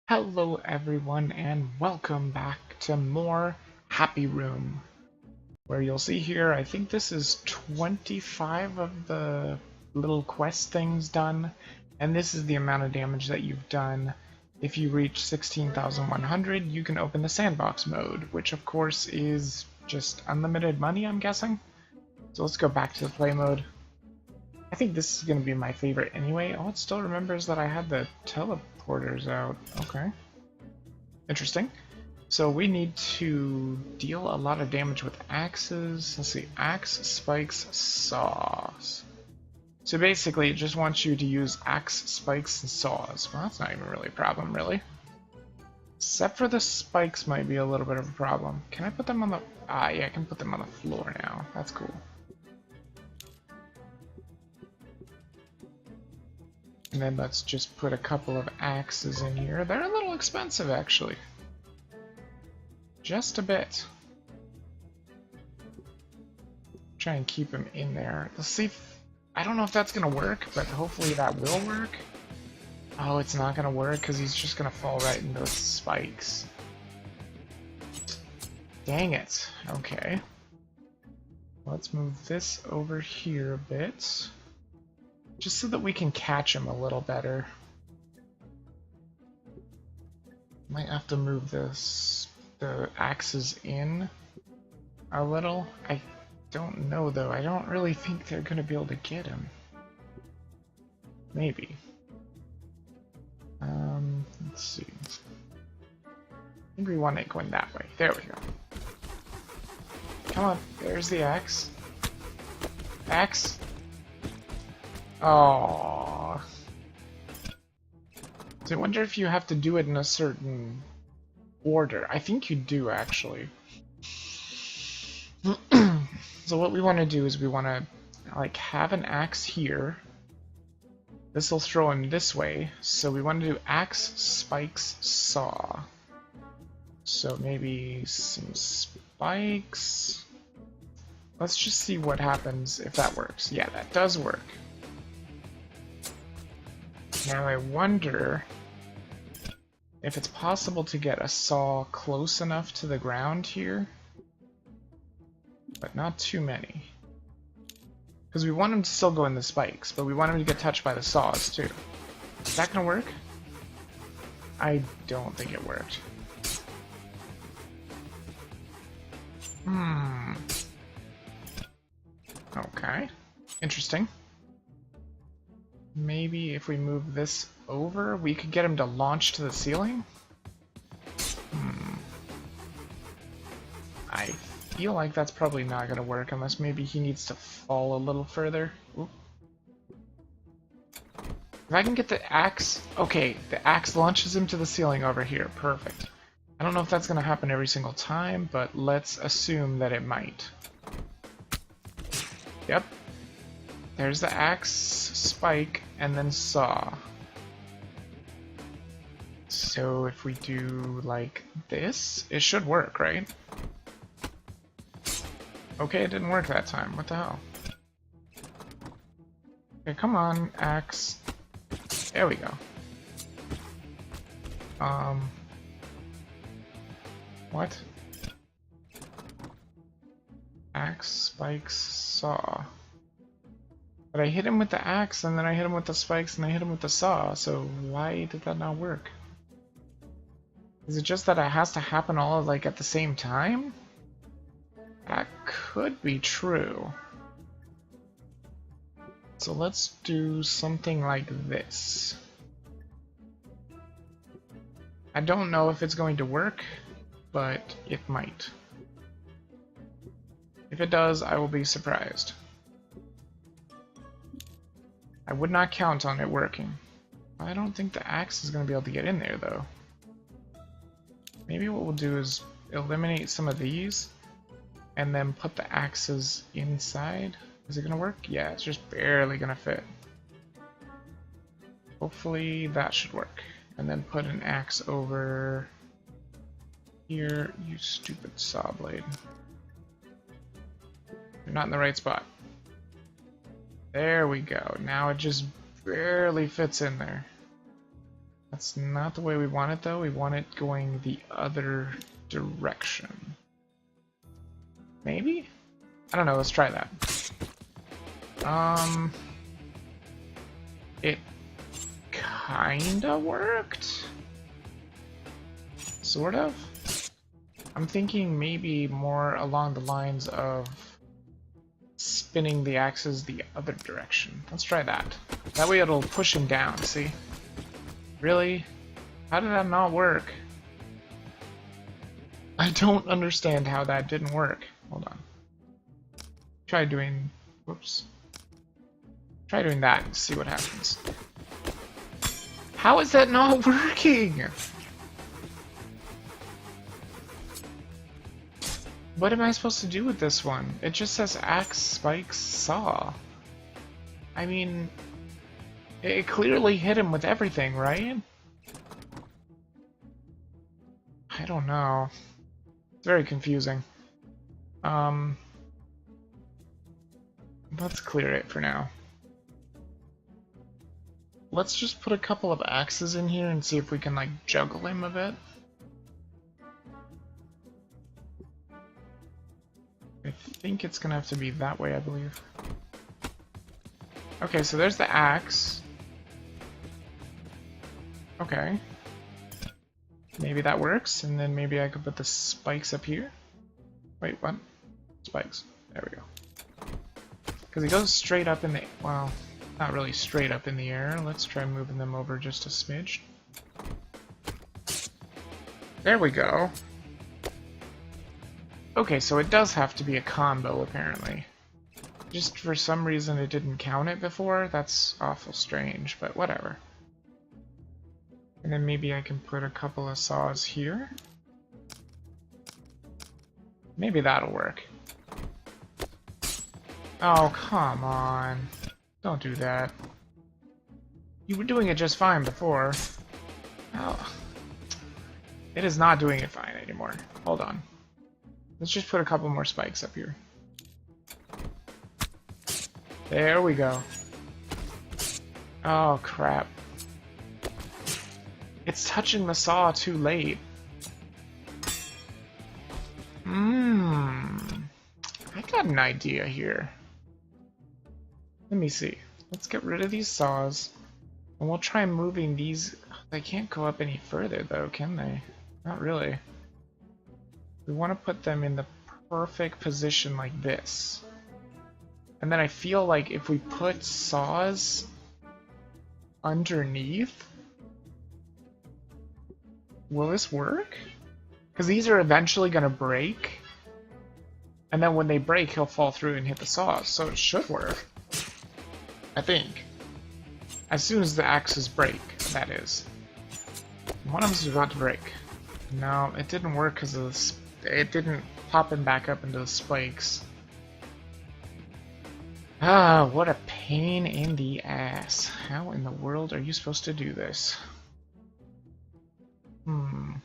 Hello everyone and welcome back to more Happy Room, where you'll see here, I think this is 25 of the little quest things done, and this is the amount of damage that you've done. If you reach 16,100, you can open the sandbox mode, which of course is just unlimited money, I'm guessing. So let's go back to the play mode. I think this is going to be my favorite anyway. Oh, it still remembers that I had the teleporters out. Okay. Interesting. So we need to deal a lot of damage with axes. Let's see. Axe, spikes, saws. So basically, it just wants you to use axe, spikes, and saws. Well, that's not even really a problem, really. Except for the spikes might be a little bit of a problem. Can I put them on the... Ah, yeah, I can put them on the floor now. That's cool. And then let's just put a couple of axes in here. They're a little expensive, actually. Just a bit. Try and keep them in there. Let's see if... I don't know if that's going to work, but hopefully that will work. Oh, it's not going to work because he's just going to fall right into the spikes. Dang it. Okay. Let's move this over here a bit. Just so that we can catch him a little better. Might have to move the axes in a little. I don't know though. I don't really think they're gonna be able to get him. Maybe. Let's see. I think we want it going that way. There we go. Come on, there's the axe. Axe. Oh. So I wonder if you have to do it in a certain order. I think you do, actually. So what we want to do is we want to like have an axe here. This will throw him this way. So we want to do axe, spikes, saw. So maybe some spikes. Let's just see what happens if that works. Yeah, that does work. Now I wonder if it's possible to get a saw close enough to the ground here, but not too many. Because we want him to still go in the spikes, but we want him to get touched by the saws too. Is that gonna work? I don't think it worked. Okay. Interesting. Maybe if we move this over, we could get him to launch to the ceiling? I feel like that's probably not going to work unless maybe he needs to fall a little further. Oop. If I can get the axe... Okay, the axe launches him to the ceiling over here. Perfect. I don't know if that's going to happen every single time, but let's assume that it might. Yep. There's the axe, spike, and then saw. So if we do like this, it should work, right? Okay, it didn't work that time. What the hell? Okay, come on, axe. There we go. What? Axe, spikes, saw. But I hit him with the axe, and then I hit him with the spikes, and I hit him with the saw, so why did that not work? Is it just that it has to happen all like at the same time? That could be true. So let's do something like this. I don't know if it's going to work, but it might. If it does, I will be surprised. I would not count on it working. I don't think the axe is going to be able to get in there, though. Maybe what we'll do is eliminate some of these, and then put the axes inside. Is it going to work? Yeah, it's just barely going to fit. Hopefully that should work. And then put an axe over here, you stupid saw blade. You're not in the right spot. There we go. Now it just barely fits in there. That's not the way we want it, though. We want it going the other direction. Maybe? I don't know. Let's try that. It kinda worked? Sort of? I'm thinking maybe more along the lines of spinning the axes the other direction. Let's try that. That way it'll push him down, see? Really? How did that not work? I don't understand how that didn't work. Hold on. Try doing... Whoops. Try doing that and see what happens. How is that not working? What am I supposed to do with this one? It just says axe, spikes, saw. I mean, it clearly hit him with everything, right? I don't know. It's very confusing. Let's clear it for now. Let's just put a couple of axes in here and see if we can, like, juggle him a bit. I think it's gonna have to be that way, I believe. Okay, so there's the axe. Okay. Maybe that works, and then maybe I could put the spikes up here. Wait, what? Spikes. There we go. Because he goes straight up in the... well, not really straight up in the air. Let's try moving them over just a smidge. There we go. Okay, so it does have to be a combo, apparently. Just for some reason it didn't count it before. That's awful strange, but whatever. And then maybe I can put a couple of saws here. Maybe that'll work. Oh, come on. Don't do that. You were doing it just fine before. Oh. It is not doing it fine anymore. Hold on. Let's just put a couple more spikes up here. There we go. Oh, crap. It's touching the saw too late. I got an idea here. Let me see. Let's get rid of these saws. And we'll try moving these. They can't go up any further though, can they? Not really. We want to put them in the perfect position like this. And then I feel like if we put saws underneath, will this work? Because these are eventually going to break. And then when they break, he'll fall through and hit the saws. So it should work. I think. As soon as the axes break, that is. One of them is about to break. No, it didn't work because of the it didn't pop him back up into the spikes. Ah, what a pain in the ass. How in the world are you supposed to do this? Okay.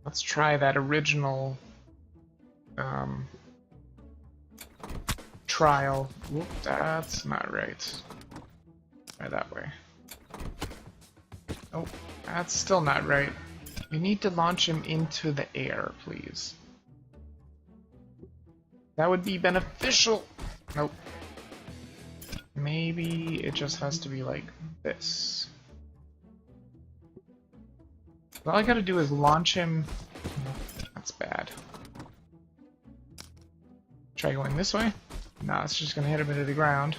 Let's try that original trial. Whoop, that's not right. Try that way. Oh, that's still not right. You need to launch him into the air, please. That would be beneficial. Nope. Maybe it just has to be like this. All I gotta do is launch him. That's bad. Try going this way. No, it's just gonna hit him into the ground.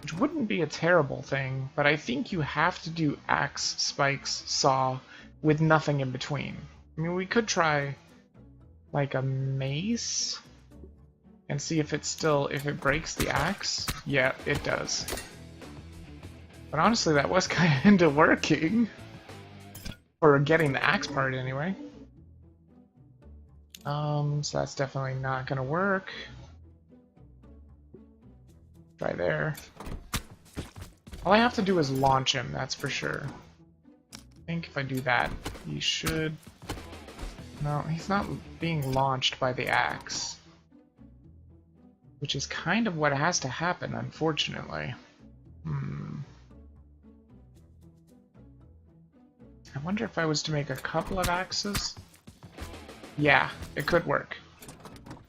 Which wouldn't be a terrible thing, but I think you have to do axe, spikes, saw, with nothing in between. I mean, we could try like a mace and see if it's still, if it breaks the axe. Yeah, it does. But honestly, that was kind of working. For getting the axe part anyway. So that's definitely not gonna work. Try there. All I have to do is launch him, that's for sure. I think if I do that, he should No, he's not being launched by the axe. Which is kind of what has to happen, unfortunately. I wonder if I was to make a couple of axes? Yeah, it could work.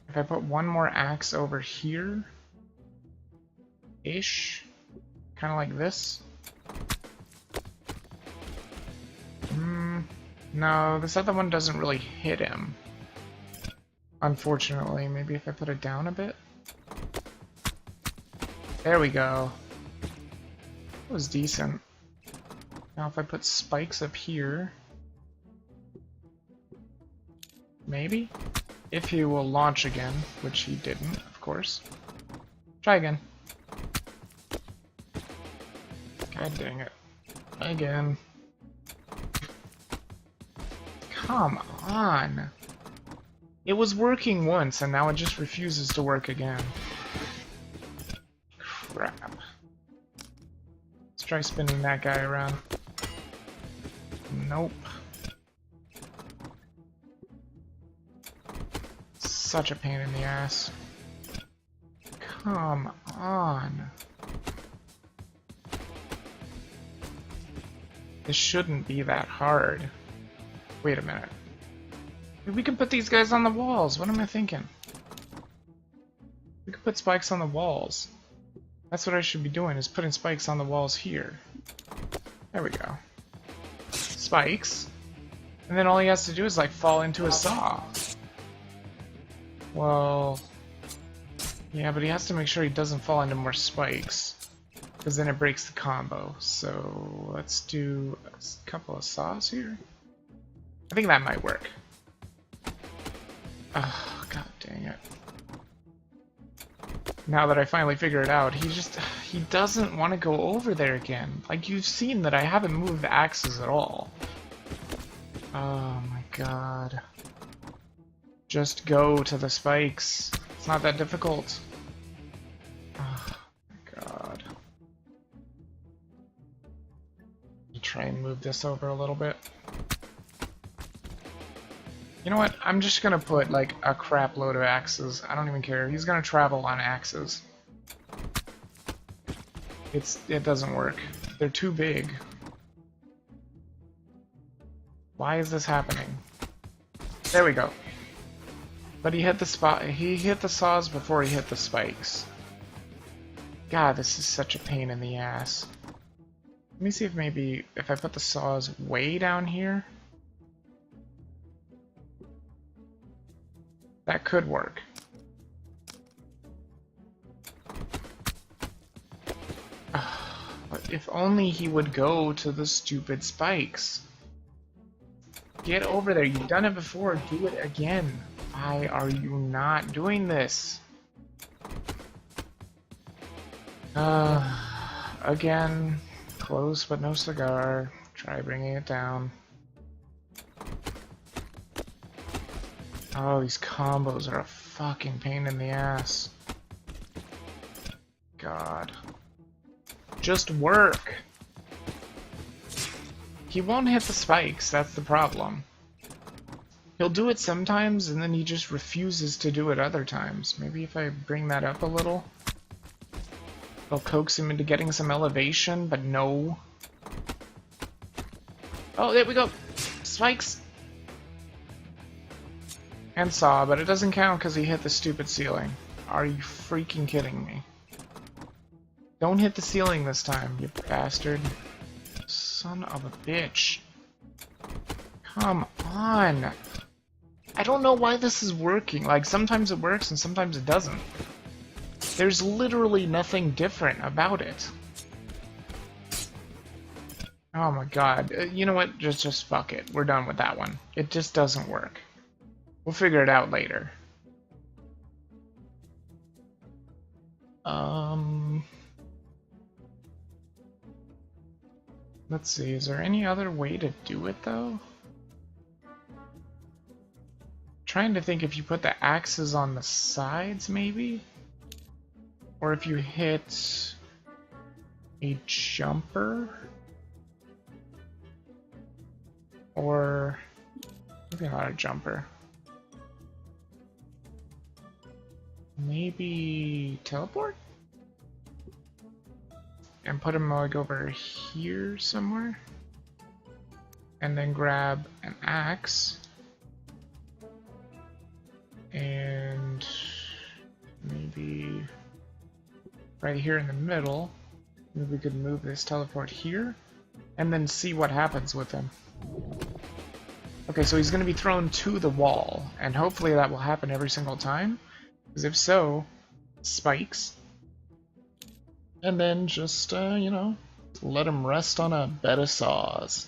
If I put one more axe over here... ish. Kind of like this. No, this other one doesn't really hit him. Unfortunately, maybe if I put it down a bit? There we go. That was decent. Now if I put spikes up here... maybe? If he will launch again, which he didn't, of course. Try again. God dang it. Again. Come on! It was working once, and now it just refuses to work again. Crap. Let's try spinning that guy around. Nope. Such a pain in the ass. Come on. This shouldn't be that hard. Wait a minute. We can put these guys on the walls. What am I thinking? We could put spikes on the walls. That's what I should be doing, is putting spikes on the walls here. There we go. Spikes. And then all he has to do is, like, fall into a saw. Well... yeah, but he has to make sure he doesn't fall into more spikes. Because then it breaks the combo. So, let's do a couple of saws here. I think that might work. Oh, god dang it. Now that I finally figure it out, he doesn't want to go over there again. Like, you've seen that I haven't moved the axes at all. Oh my god. Just go to the spikes. It's not that difficult. Oh my god. I'll try and move this over a little bit. You know what? I'm just gonna put, like, a crap load of axes. I don't even care. He's gonna travel on axes. It doesn't work. They're too big. Why is this happening? There we go. But he hit the spot. He hit the saws before he hit the spikes. God, this is such a pain in the ass. Let me see if maybe if I put the saws way down here. That could work. But if only he would go to the stupid spikes. Get over there. You've done it before. Do it again. Why are you not doing this? Again. Close but no cigar. Try bringing it down. Oh, these combos are a fucking pain in the ass. God. Just work! He won't hit the spikes, that's the problem. He'll do it sometimes, and then he just refuses to do it other times. Maybe if I bring that up a little, it'll coax him into getting some elevation, but no. Oh, there we go! Spikes! And saw, but it doesn't count because he hit the stupid ceiling. Are you freaking kidding me? Don't hit the ceiling this time, you bastard. Son of a bitch. Come on. I don't know why this is working. Like, sometimes it works and sometimes it doesn't. There's literally nothing different about it. Oh my god. You know what? Just fuck it. We're done with that one. It just doesn't work. We'll figure it out later. Let's see, is there any other way to do it though? Trying to think if you put the axes on the sides maybe? Or if you hit a jumper? Or Maybe not a jumper. Maybe teleport? And put him like over here somewhere? And then grab an axe. And maybe right here in the middle. Maybe we could move this teleport here. And then see what happens with him. Okay, so he's going to be thrown to the wall. And hopefully that will happen every single time. Because if so, spikes. And then just, you know, let him rest on a bed of saws.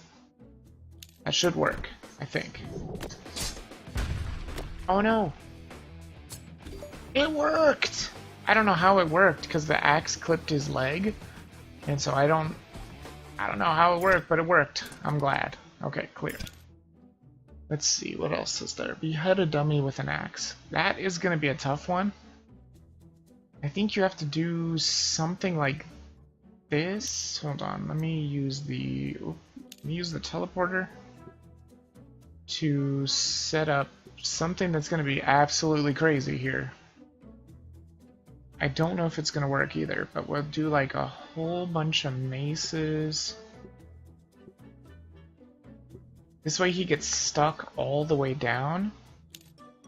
That should work, I think. Oh no! It worked! I don't know how it worked, because the axe clipped his leg. And so I don't know how it worked, but it worked. I'm glad. Okay, clear. Let's see, what else is there? Behead a dummy with an axe. That is going to be a tough one. I think you have to do something like this. Hold on, let me use the teleporter to set up something that's going to be absolutely crazy here. I don't know if it's going to work either, but we'll do like a whole bunch of maces. This way he gets stuck all the way down,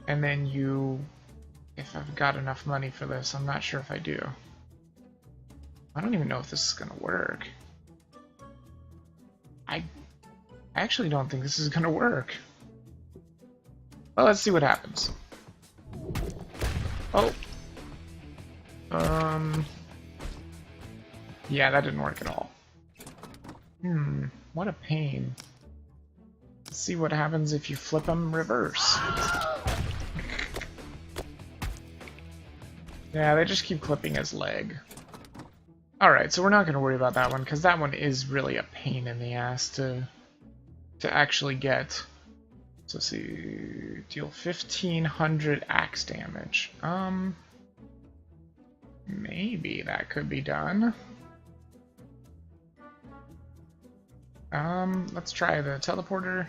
and then you, if I've got enough money for this, I'm not sure if I do. I don't even know if this is gonna work. I actually don't think this is gonna work. Well, let's see what happens. Oh. Yeah, that didn't work at all. What a pain. Let's see what happens if you flip them reverse. Yeah, they just keep clipping his leg. Alright, so we're not going to worry about that one, because that one is really a pain in the ass to actually get. So let's see, deal 1500 axe damage. Maybe that could be done. Let's try the teleporter.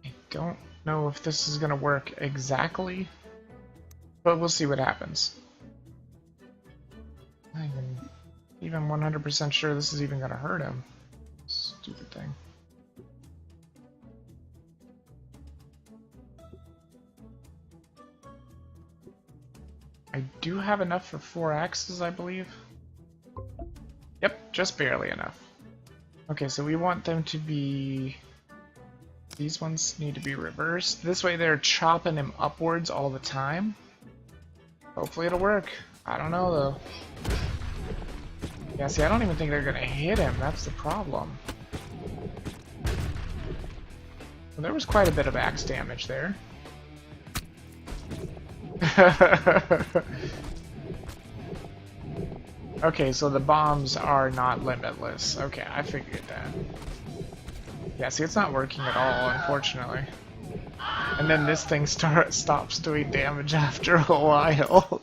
I don't know if this is gonna work exactly, but we'll see what happens. I'm not even 100% sure this is even gonna hurt him. Stupid thing. I do have enough for 4 axes, I believe. Yep, just barely enough. Okay, so we want them to be... These ones need to be reversed. This way they're chopping him upwards all the time. Hopefully it'll work. I don't know, though. Yeah, see, I don't even think they're gonna hit him. That's the problem. Well, there was quite a bit of axe damage there. Okay, so the bombs are not limitless. Okay, I figured that. Yeah, see, it's not working at all, unfortunately. And then this thing stops doing damage after a while.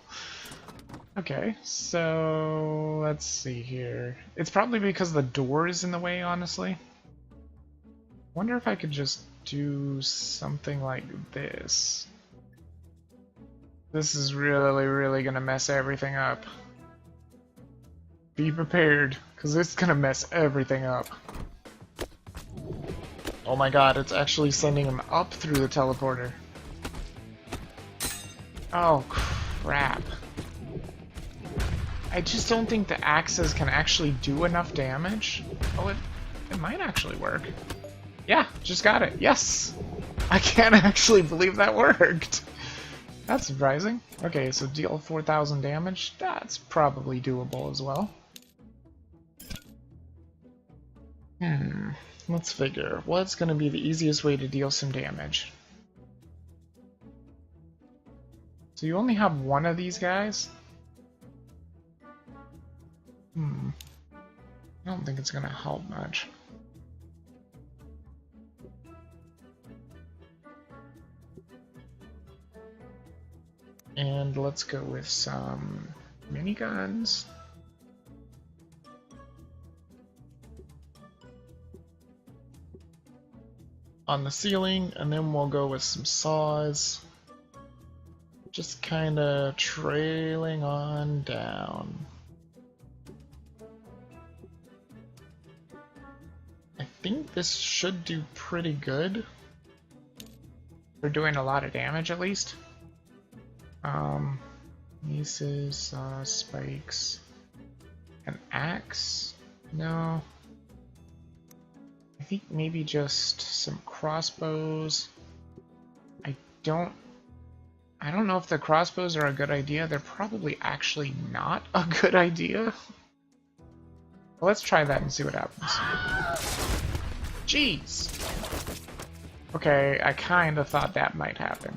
Okay, so let's see here. It's probably because the door is in the way, honestly. Wonder if I could just do something like this. This is really, really gonna mess everything up. Be prepared, because it's gonna mess everything up. Oh my god, it's actually sending him up through the teleporter. Oh crap. I just don't think the axes can actually do enough damage. Oh, it might actually work. Yeah, just got it. Yes! I can't actually believe that worked. That's surprising. Okay, so deal 4,000 damage. That's probably doable as well. Let's figure. What's going to be the easiest way to deal some damage? So you only have one of these guys? I don't think it's going to help much. And let's go with some miniguns. on the ceiling, and then we'll go with some saws. Just kind of trailing on down. I think this should do pretty good. We're doing a lot of damage at least. Nieces, saws, spikes. An axe? No. I think maybe just some crossbows. I don't know if the crossbows are a good idea. They're probably actually not a good idea. Well, let's try that and see what happens. Jeez! Okay, I kind of thought that might happen.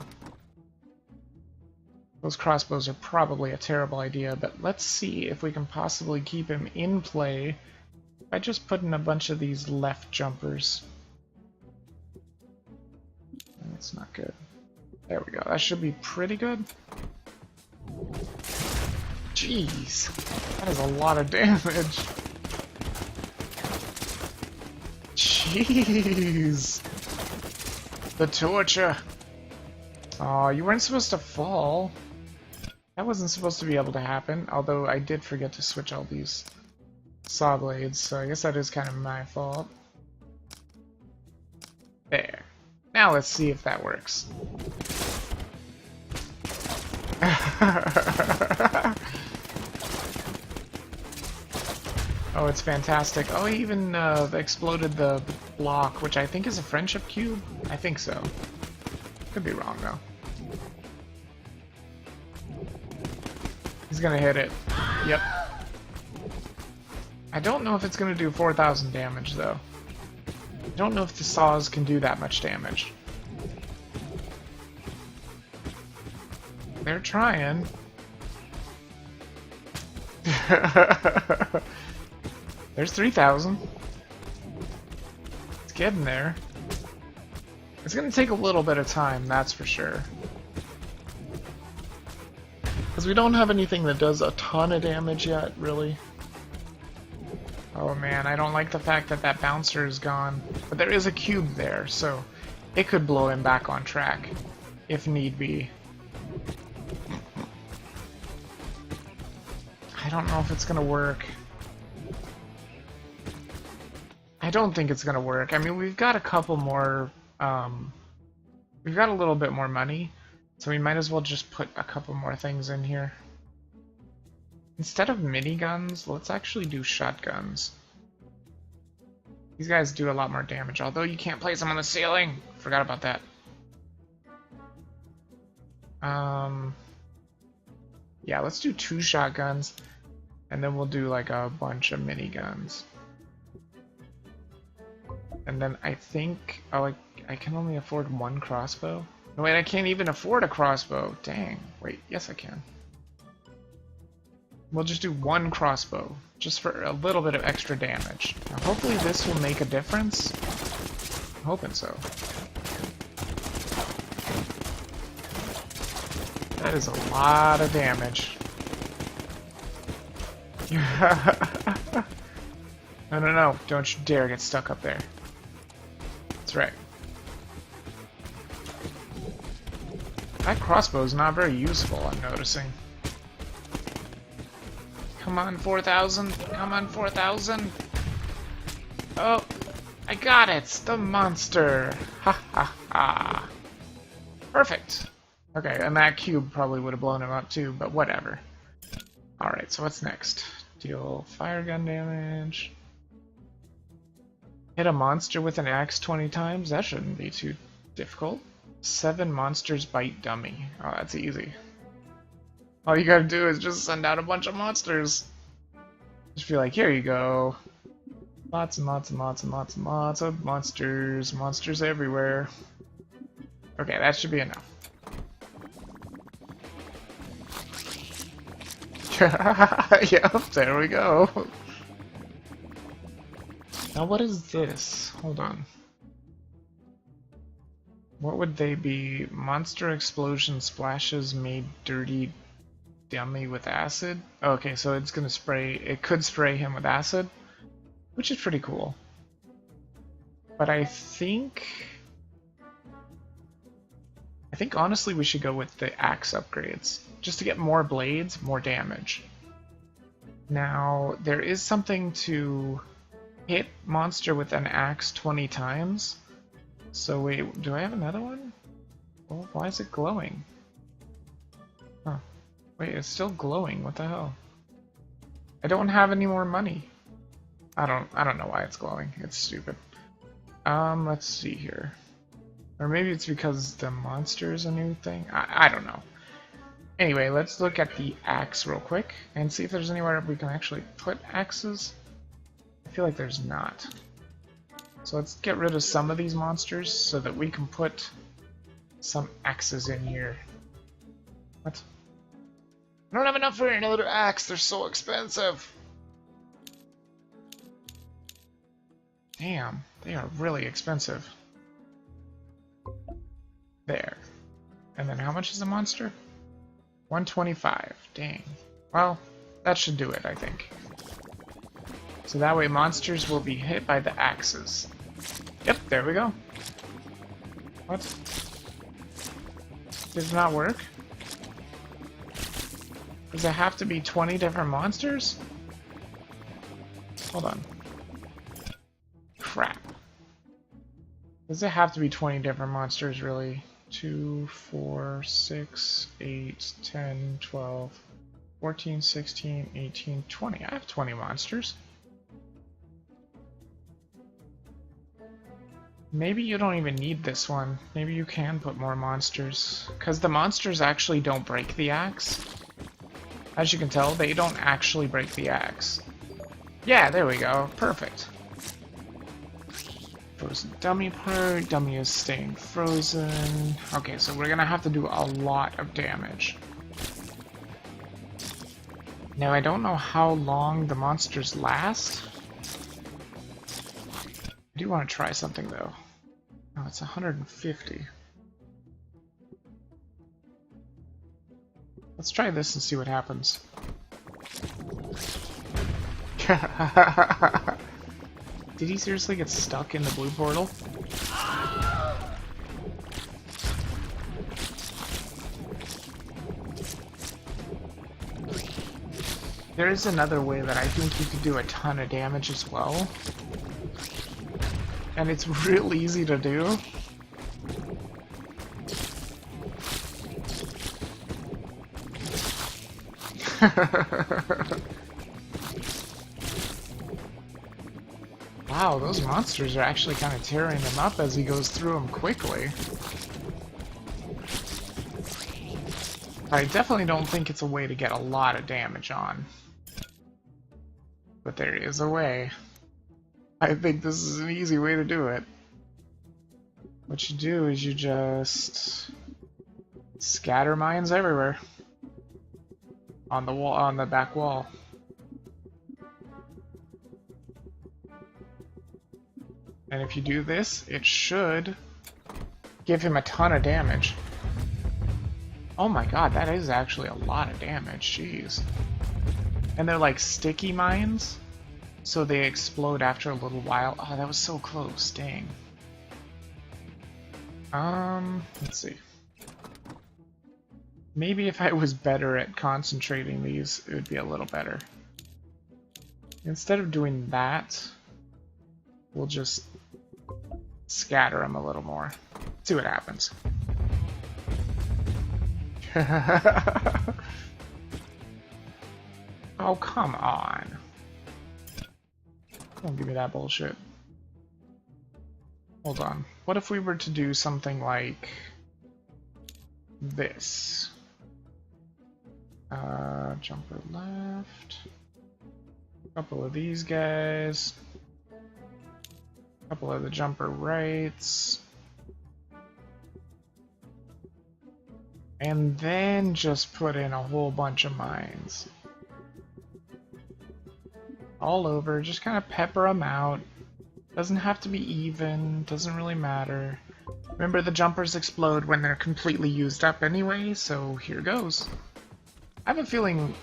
Those crossbows are probably a terrible idea, but let's see if we can possibly keep him in play by just putting a bunch of these left jumpers. That's not good. There we go. That should be pretty good. Jeez, that is a lot of damage. Jeez. The torture. Aw, you weren't supposed to fall. That wasn't supposed to be able to happen, although I did forget to switch all these saw blades, so I guess that is kind of my fault. There. Now let's see if that works. Oh, it's fantastic. Oh, he even exploded the block, which I think is a friendship cube? I think so. Could be wrong, though. He's gonna hit it. Yep. I don't know if it's gonna do 4,000 damage, though. I don't know if the saws can do that much damage. They're trying. There's 3,000. It's getting there. It's gonna take a little bit of time, that's for sure. Because we don't have anything that does a ton of damage yet, really. Oh man, I don't like the fact that that bouncer is gone. But there is a cube there, so it could blow him back on track, if need be. I don't know if it's gonna work. I don't think it's gonna work. I mean, we've got a couple more, we've got a little bit more money, so we might as well just put a couple more things in here. Instead of miniguns, let's actually do shotguns. These guys do a lot more damage, although you can't place them on the ceiling. Forgot about that. Yeah, let's do 2 shotguns, and then we'll do like a bunch of miniguns. And then I think, oh, I can only afford 1 crossbow. No, wait, I can't even afford a crossbow. Dang. Wait, yes I can. We'll just do 1 crossbow, just for a little bit of extra damage. Now, hopefully this will make a difference. I'm hoping so. That is a lot of damage. No, don't you dare get stuck up there. That's right. That crossbow is not very useful, I'm noticing. Come on, 4,000. Come on, 4,000. Oh, I got it. The monster. Ha ha ha. Perfect. Okay, and that cube probably would have blown him up too, but whatever. Alright, so what's next? Deal fire gun damage. Hit a monster with an axe 20 times? That shouldn't be too difficult. 7 monsters bite dummy. Oh, that's easy. All you gotta do is just send out a bunch of monsters. Just be like, here you go. Lots and lots and lots and lots and lots of monsters. Monsters everywhere. Okay, that should be enough. Yep, there we go. Now what is this? Hold on. What would they be? Monster explosion splashes made dirty dummy with acid? Okay, so it's gonna spray, it could spray him with acid, which is pretty cool. But I think I think honestly we should go with the axe upgrades, just to get more blades, more damage. Now, there is something to hit monster with an axe 20 times. So wait, do I have another one? Oh, why is it glowing? Huh. Wait, it's still glowing. What the hell? I don't have any more money. I don't know why it's glowing. It's stupid. Let's see here. Or maybe it's because the monster is a new thing. I don't know. Anyway, let's look at the axe real quick and see if there's anywhere we can actually put axes. I feel like there's not. So let's get rid of some of these monsters so that we can put some axes in here. What? I don't have enough for another axe. They're so expensive. Damn, they are really expensive. There. And then how much is a monster? 125. Dang. Well, that should do it, I think. So that way monsters will be hit by the axes. Yep, there we go. What? Did it not work? Does it have to be 20 different monsters? Hold on. Crap. Does it have to be 20 different monsters, really? 2, 4, 6, 8, 10, 12, 14, 16, 18, 20. I have 20 monsters. Maybe you don't even need this one. Maybe you can put more monsters. Because the monsters actually don't break the axe. As you can tell, they don't actually break the axe. Yeah, there we go. Perfect. Frozen dummy part. Dummy is staying frozen. Okay, so we're gonna have to do a lot of damage. Now, I don't know how long the monsters last. I do want to try something, though. Oh, it's 150. Let's try this and see what happens. Did he seriously get stuck in the blue portal? There is another way that I think you could do a ton of damage as well. And it's real easy to do. Wow, those monsters are actually kind of tearing him up as he goes through them quickly. I definitely don't think it's a way to get a lot of damage on. But there is a way. I think this is an easy way to do it. What you do is you just scatter mines everywhere. On the wall, on the back wall. And if you do this, it should give him a ton of damage. Oh my god, that is actually a lot of damage, jeez. And they're like sticky mines, so they explode after a little while. Oh, that was so close, dang. Let's see. Maybe if I was better at concentrating these, it would be a little better. Instead of doing that, we'll just scatter them a little more. See what happens. Oh, come on. Don't give me that bullshit. Hold on. What if we were to do something like this? Jumper left. A couple of these guys. A couple of the jumper rights. And then just put in a whole bunch of mines. All over, just kind of pepper them out. Doesn't have to be even, doesn't really matter. Remember, the jumpers explode when they're completely used up anyway, so here goes. I have a feeling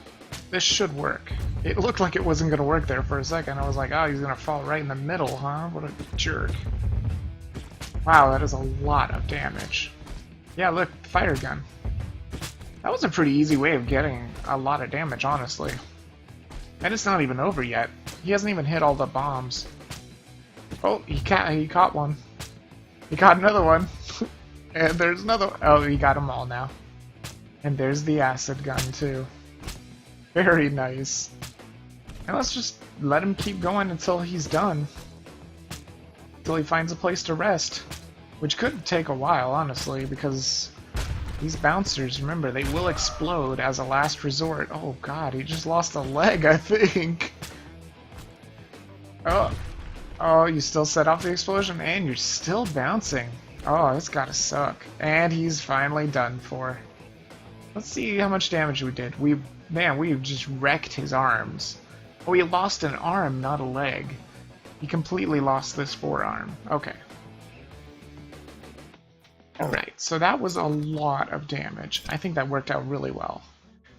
this should work. It looked like it wasn't going to work there for a second. I was like, oh, he's going to fall right in the middle, huh? What a jerk. Wow, that is a lot of damage. Yeah, look, fire gun. That was a pretty easy way of getting a lot of damage, honestly. And it's not even over yet. He hasn't even hit all the bombs. Oh, he caught one. He caught another one. And there's another one. Oh, he got them all now. And there's the acid gun, too. Very nice. And let's just let him keep going until he's done. Until he finds a place to rest. Which could take a while, honestly, because these bouncers, remember, they will explode as a last resort. Oh god, he just lost a leg, I think. Oh, you still set off the explosion, and you're still bouncing. Oh, that's gotta suck. And he's finally done for. Let's see how much damage we did. We've just wrecked his arms. Oh, he lost an arm, not a leg. He completely lost this forearm. Okay. Alright, so that was a lot of damage. I think that worked out really well.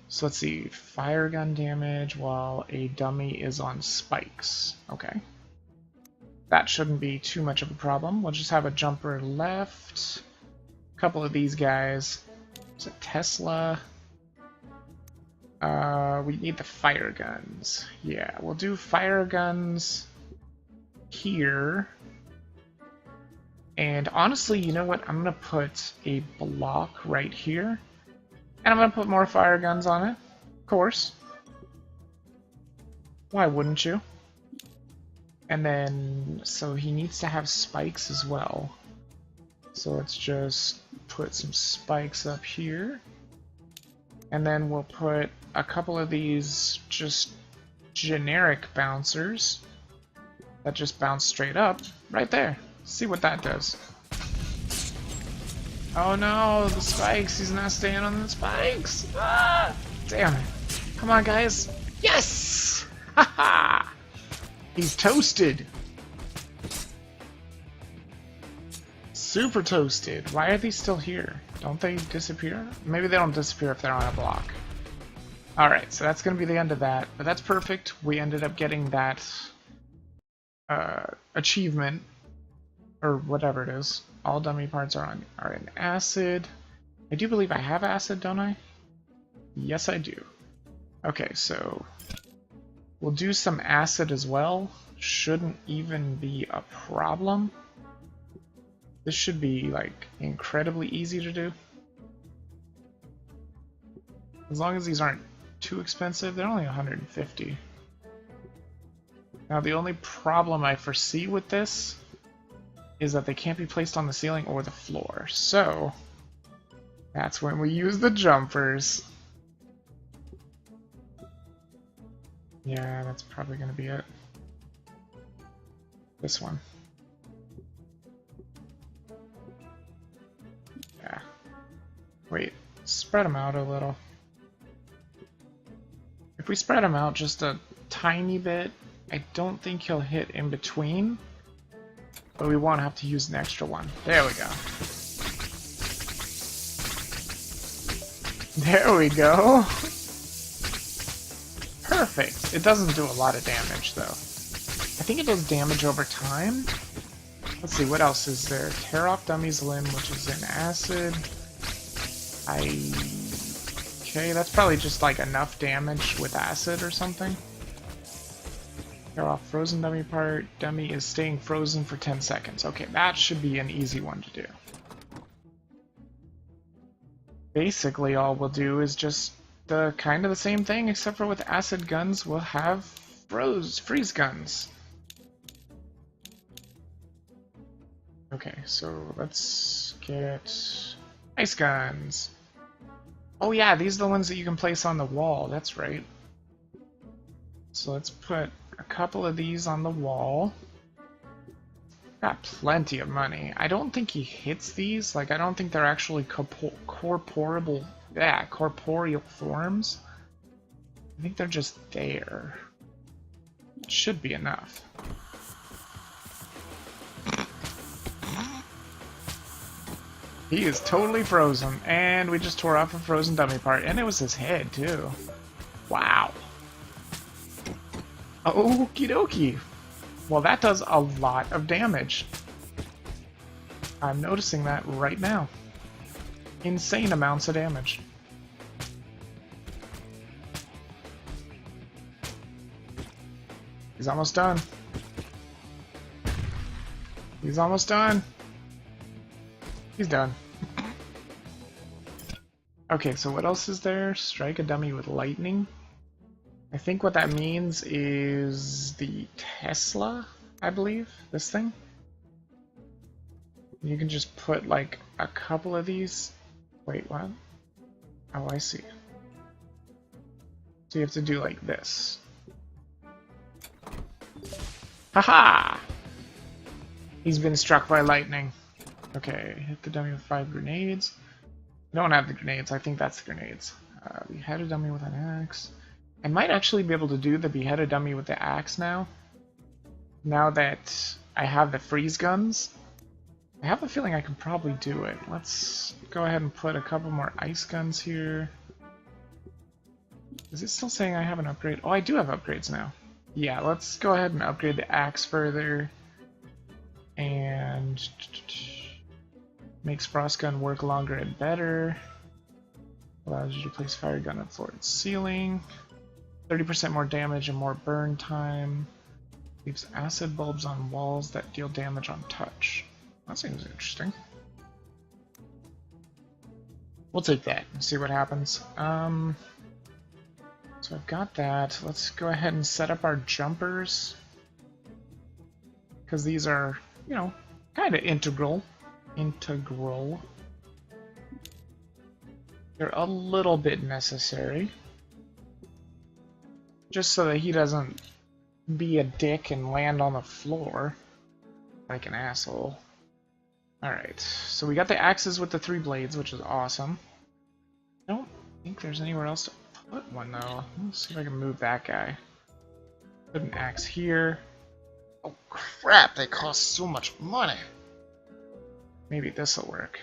So let's see, fire gun damage while a dummy is on spikes. Okay. That shouldn't be too much of a problem. We'll just have a jumper left. A couple of these guys. There's a Tesla. We need the fire guns. Yeah, we'll do fire guns here. And honestly, you know what? I'm going to put a block right here. And I'm going to put more fire guns on it. Of course. Why wouldn't you? And then, so he needs to have spikes as well. So let's just put some spikes up here. And then we'll put a couple of these just generic bouncers that just bounce straight up right there. See what that does. Oh no, the spikes. He's not staying on the spikes. Ah, damn it. Come on, guys. Yes! Haha! He's toasted. Super toasted. Why are these still here? Don't they disappear? Maybe they don't disappear if they're on a block. Alright, so that's going to be the end of that. But that's perfect. We ended up getting that achievement. Or whatever it is. All dummy parts are in acid. I do believe I have acid, don't I? Yes, I do. Okay, so we'll do some acid as well. Shouldn't even be a problem. This should be, like, incredibly easy to do. As long as these aren't too expensive. They're only 150. Now, the only problem I foresee with this is that they can't be placed on the ceiling or the floor. So, that's when we use the jumpers. Yeah, that's probably going to be it. This one. Yeah. Wait, spread them out a little. If we spread them out just a tiny bit, I don't think he'll hit in between. But we won't have to use an extra one. There we go. There we go. Perfect. It doesn't do a lot of damage, though. I think it does damage over time. Let's see, what else is there? Tear off dummy's limb, which is in acid. Okay, that's probably just like enough damage with acid or something. Tear off frozen dummy part. Dummy is staying frozen for 10 seconds. Okay, that should be an easy one to do. Basically, all we'll do is just kind of the same thing, except for with acid guns, we'll have freeze guns. Okay, so let's get ice guns. Oh yeah, these are the ones that you can place on the wall. That's right. So let's put a couple of these on the wall. Got plenty of money. I don't think he hits these. Like, I don't think they're actually corporeal forms. I think they're just there. It should be enough. He is totally frozen, and we just tore off a frozen dummy part, and it was his head, too. Wow. Okie dokie. Well, that does a lot of damage. I'm noticing that right now. insane amounts of damage. He's almost done. He's almost done. He's done. Okay, so what else is there? Strike a dummy with lightning. I think what that means is the Tesla, I believe, this thing. You can just put like a couple of these. Wait, what? Oh, I see. So you have to do like this. Haha! He's been struck by lightning. Okay, hit the dummy with 5 grenades. I don't have the grenades, I think that's the grenades. Beheaded dummy with an axe. I might actually be able to do the beheaded dummy with the axe now. Now that I have the freeze guns. I have a feeling I can probably do it. Let's go ahead and put a couple more ice guns here. Is it still saying I have an upgrade? Oh, I do have upgrades now. Yeah, let's go ahead and upgrade the axe further. And makes frost gun work longer and better. Allows you to place fire gun on floor and ceiling. 30% more damage and more burn time. Leaves acid bulbs on walls that deal damage on touch. That seems interesting. We'll take that and see what happens. So I've got that. Let's go ahead and set up our jumpers. Because these are, you know, kind of integral. They're a little bit necessary. Just so that he doesn't be a dick and land on the floor like an asshole. Alright, so we got the axes with the 3 blades, which is awesome. I don't think there's anywhere else to put one, though. Let's see if I can move that guy. Put an axe here. Oh crap, they cost so much money! Maybe this'll work.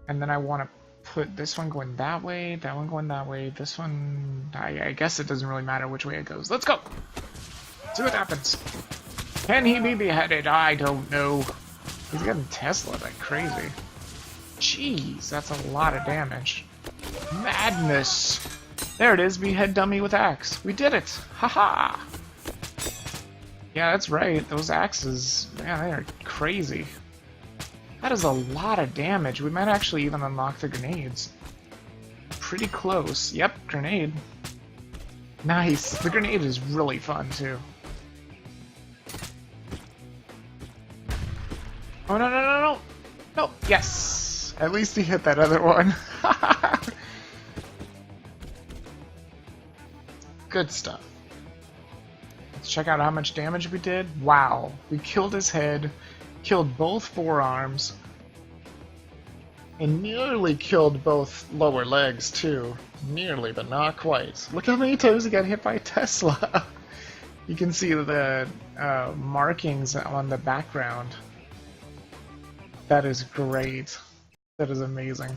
And then I want to put this one going that way, that one going that way, this one... I guess it doesn't really matter which way it goes. Let's go! See what happens. Can he be beheaded? I don't know. He's getting Tesla like crazy. Jeez, that's a lot of damage. Madness! There it is, behead dummy with axe. We did it! Haha! Yeah, that's right. Those axes, man, they are crazy. That is a lot of damage. We might actually even unlock the grenades. Pretty close. Yep, grenade. Nice. The grenade is really fun, too. Oh, no, no, no, no! No! Yes! At least he hit that other one. Good stuff. Let's check out how much damage we did. Wow. We killed his head, killed both forearms, and nearly killed both lower legs, too. Nearly, but not quite. Look how many times he got hit by Tesla. You can see the markings on the background. That is great. That is amazing.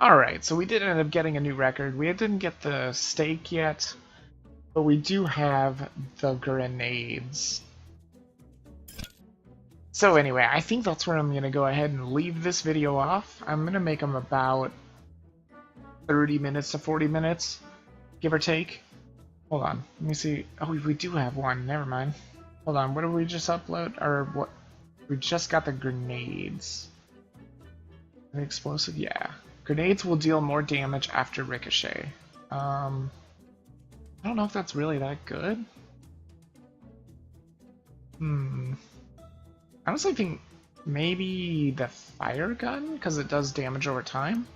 Alright, so we did end up getting a new record. We didn't get the stake yet, but we do have the grenades. So anyway, I think that's where I'm going to go ahead and leave this video off. I'm going to make them about 30 minutes to 40 minutes, give or take. Hold on, let me see. Oh, we do have one. Never mind. Hold on, what did we just upload? Or what? We just got the grenades. The explosive? Yeah. Grenades will deal more damage after ricochet. I don't know if that's really that good. I honestly think maybe the fire gun, because it does damage over time.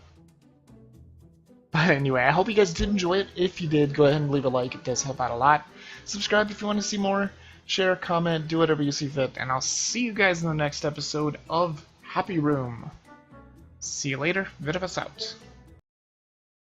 But anyway, I hope you guys did enjoy it. If you did, go ahead and leave a like. It does help out a lot. Subscribe if you want to see more. Share, comment, do whatever you see fit. And I'll see you guys in the next episode of Happy Room. See you later. Vidavis out.